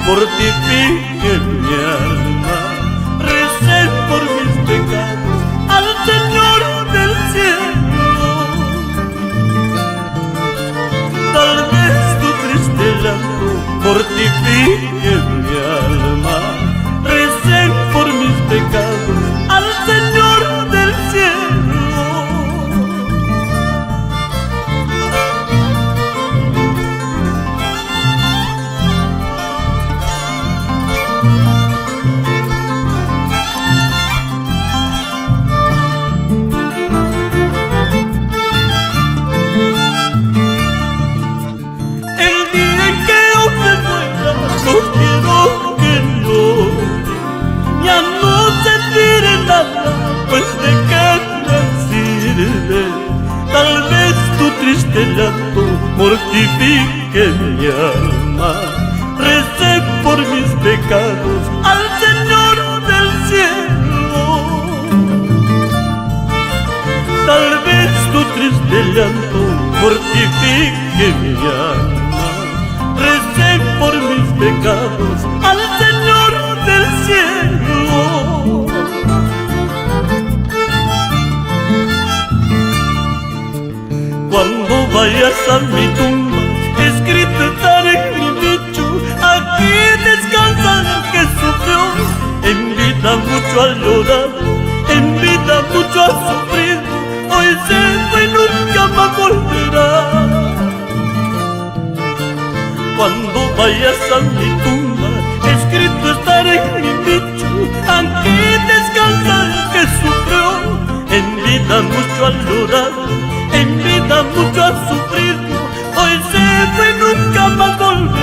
Mortifique mi alma, recé por mis pecados al Señor del cielo. Tal vez tu triste llanto mortifique mi alma, recé por mis pecados al Señor del cielo. Pues de qué me sirve, tal vez tu triste llanto mortifique mi alma, recé por mis pecados al Señor del cielo. Tal vez tu triste llanto mortifique mi alma, recé por mis pecados al Señor del cielo. Cuando vayas a mi tumba, escrito estará en mi dicho: aquí descansa el que sufrió. En vida mucho ha llorado, en vida mucho ha sufrido, hoy se fue y nunca más volverá. Cuando vayas a mi tumba, escrito estará en mi dicho: aquí descansa el que sufrió. En vida mucho ha llorado, en vida mucho ha sufrido, hoy se fue y nunca más volverá.